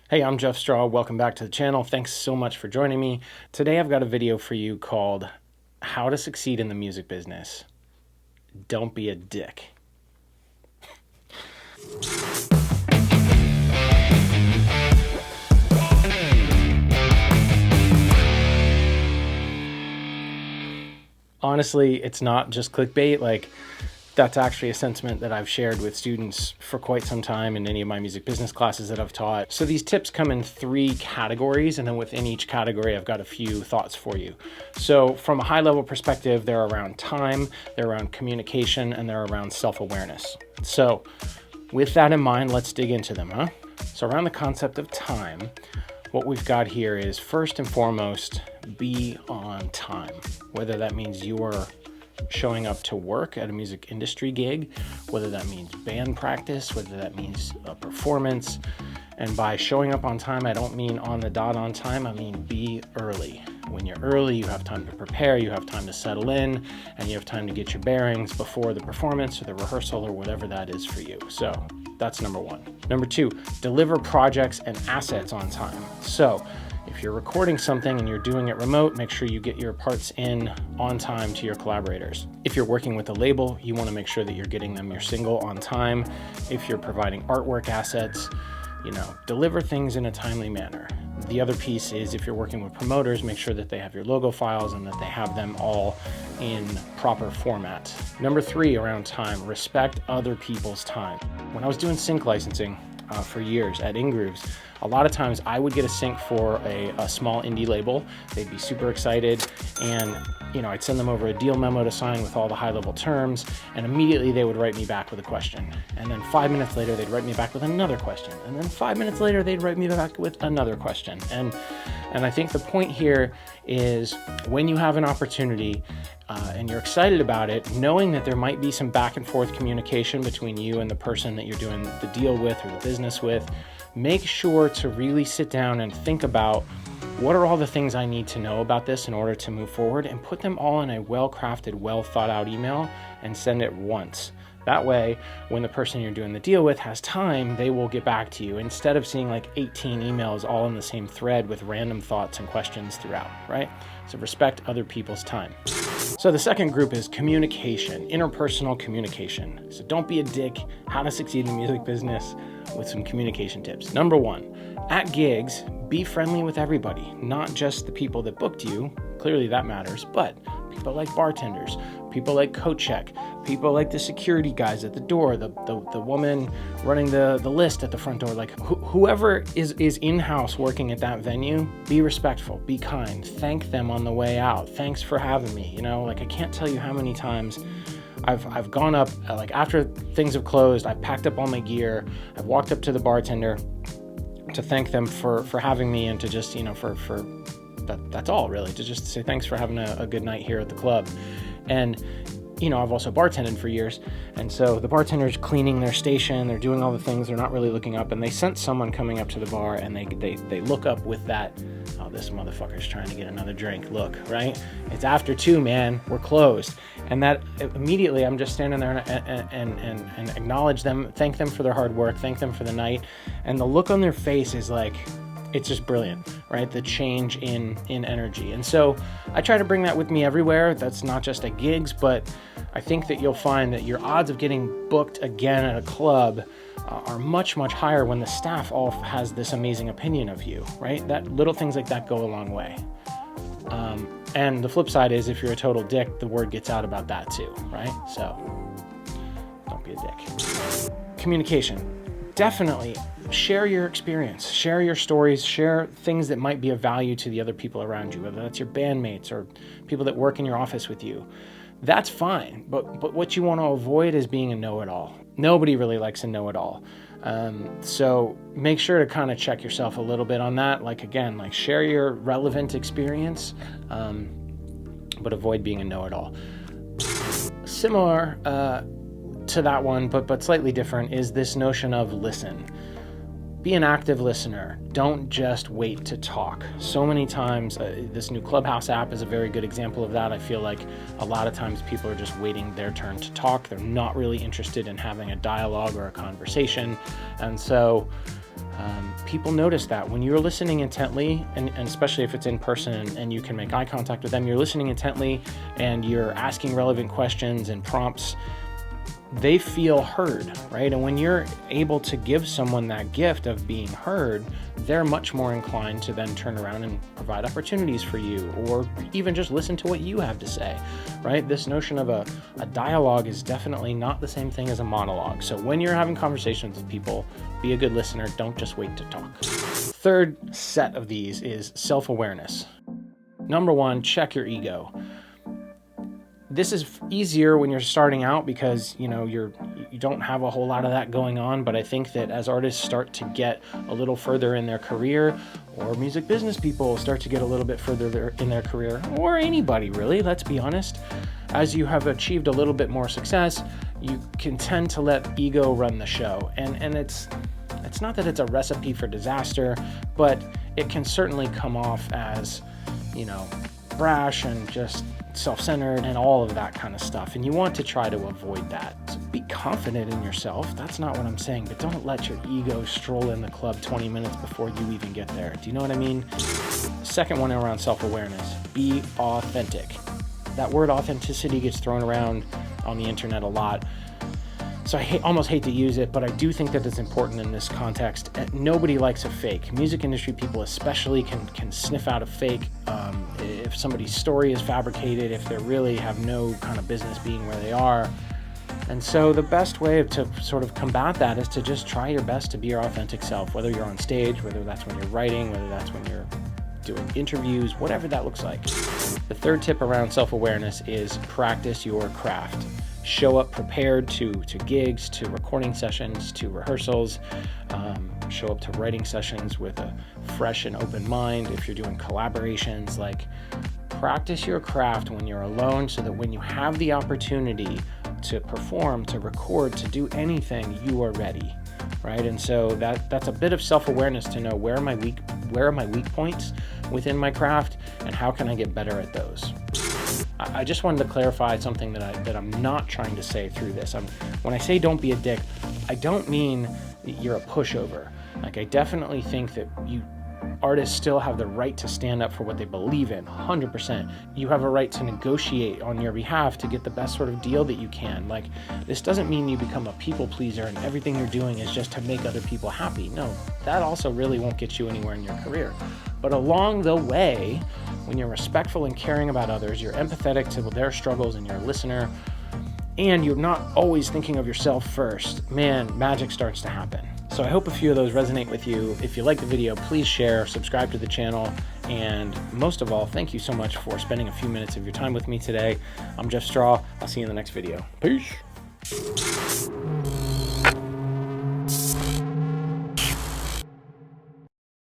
Hey, I'm Jeff Straw. Welcome back to the channel. Thanks so much for joining me. Today I've got a video for you called How to Succeed in the Music Business. Don't be a dick. Honestly, it's not just clickbait. That's actually a sentiment that I've shared with students for quite some time in any of my music business classes that I've taught. So these tips come in 3 categories, and then within each category, I've got a few thoughts for you. So from a high level perspective, they're around time, they're around communication, and they're around self-awareness. So with that in mind, let's dig into them, huh? So around the concept of time, what we've got here is first and foremost, be on time. Whether that means you're showing up to work at a music industry gig, whether that means band practice, whether that means a performance. And by showing up on time, I don't mean on the dot on time, I mean be early. When you're early, you have time to prepare, you have time to settle in, and you have time to get your bearings before the performance or the rehearsal or whatever that is for you. So that's number 1. Number 2, deliver projects and assets on time. So if you're recording something and you're doing it remote, make sure you get your parts in on time to your collaborators. If you're working with a label, you want to make sure that you're getting them your single on time. If you're providing artwork assets, deliver things in a timely manner. The other piece is if you're working with promoters, make sure that they have your logo files and that they have them all in proper format. Number 3, around time, respect other people's time. When I was doing sync licensing for years at InGrooves, a lot of times I would get a sync for a small indie label. They'd be super excited, and I'd send them over a deal memo to sign with all the high-level terms, and immediately they would write me back with a question. And then 5 minutes later, they'd write me back with another question. And then 5 minutes later, they'd write me back with another question. And I think the point here is when you have an opportunity and you're excited about it, knowing that there might be some back and forth communication between you and the person that you're doing the deal with or the business with, make sure to really sit down and think about what are all the things I need to know about this in order to move forward, and put them all in a well-crafted, well-thought-out email and send it once. That way, when the person you're doing the deal with has time, they will get back to you instead of seeing like 18 emails all in the same thread with random thoughts and questions throughout, right? So respect other people's time. So the second group is communication, interpersonal communication. So don't be a dick, how to succeed in the music business with some communication tips. Number 1, at gigs, be friendly with everybody, not just the people that booked you. Clearly that matters, but people like bartenders, people like coat check, people like the security guys at the door, the woman running the list at the front door, whoever is in-house working at that venue, be respectful, be kind, thank them on the way out. Thanks for having me. I can't tell you how many times I've gone up, after things have closed, I've packed up all my gear, I've walked up to the bartender to thank them for having me, and to just, that's all really, to just say thanks for having a good night here at the club. And I've also bartended for years, and so the bartender's cleaning their station, they're doing all the things, they're not really looking up, and they sense someone coming up to the bar, and they look up with that, oh, this motherfucker's trying to get another drink look, right? It's after 2, man, we're closed. And that immediately, I'm just standing there and acknowledge them, thank them for their hard work, thank them for the night, and the look on their face is like, it's just brilliant, right? The change in energy. And so I try to bring that with me everywhere. That's not just at gigs, but I think that you'll find that your odds of getting booked again at a club are much, much higher when the staff all has this amazing opinion of you, right? That little things like that go a long way. And the flip side is if you're a total dick, the word gets out about that too, right? So don't be a dick. Communication. Definitely share your experience, share your stories, share things that might be of value to the other people around you, whether that's your bandmates or people that work in your office with you. That's fine, but what you want to avoid is being a know-it-all. Nobody really likes a know-it-all. So make sure to kind of check yourself a little bit on that. Share your relevant experience, but avoid being a know-it-all. Similar to that one, but slightly different, is this notion of listen. Be an active listener. Don't just wait to talk. So many times, this new Clubhouse app is a very good example of that. I feel like a lot of times people are just waiting their turn to talk. They're not really interested in having a dialogue or a conversation. And so People notice that when you're listening intently, and especially if it's in person and you can make eye contact with them, you're listening intently and you're asking relevant questions and prompts, they feel heard, right? And when you're able to give someone that gift of being heard, they're much more inclined to then turn around and provide opportunities for you, or even just listen to what you have to say, right? This notion of a dialogue is definitely not the same thing as a monologue. So when you're having conversations with people, be a good listener. Don't just wait to talk. Third set of these is self-awareness. Number one, check your ego. This is easier when you're starting out because, you don't have a whole lot of that going on. But I think that as artists start to get a little further in their career, or music business people start to get a little bit further in their career, or anybody really, let's be honest, as you have achieved a little bit more success, you can tend to let ego run the show. And it's not that it's a recipe for disaster, but it can certainly come off as, brash and just self-centered and all of that kind of stuff. And you want to try to avoid that. So be confident in yourself. That's not what I'm saying, but don't let your ego stroll in the club 20 minutes before you even get there. Do you know what I mean? Second one around self-awareness, be authentic. That word authenticity gets thrown around on the internet a lot. So I almost hate to use it, but I do think that it's important in this context. Nobody likes a fake. Music industry people especially can sniff out a fake. If somebody's story is fabricated, if they really have no kind of business being where they are. And so the best way to sort of combat that is to just try your best to be your authentic self, whether you're on stage, whether that's when you're writing, whether that's when you're doing interviews, whatever that looks like. The third tip around self-awareness is practice your craft. Show up prepared to gigs, to recording sessions, to rehearsals. Show up to writing sessions with a fresh and open mind. If you're doing collaborations, practice your craft when you're alone, so that when you have the opportunity to perform, to record, to do anything, you are ready, right? And so that's a bit of self-awareness to know where are my weak points within my craft, and how can I get better at those. I just wanted to clarify something that I'm not trying to say through this. When I say don't be a dick, I don't mean that you're a pushover. I definitely think that artists still have the right to stand up for what they believe in, 100%. You have a right to negotiate on your behalf to get the best sort of deal that you can. This doesn't mean you become a people pleaser and everything you're doing is just to make other people happy. No, that also really won't get you anywhere in your career. But along the way, when you're respectful and caring about others, you're empathetic to their struggles and you're a listener, and you're not always thinking of yourself first, man, magic starts to happen. So I hope a few of those resonate with you. If you like the video, please share, subscribe to the channel, and most of all, thank you so much for spending a few minutes of your time with me today. I'm Jeff Straw. I'll see you in the next video. Peace.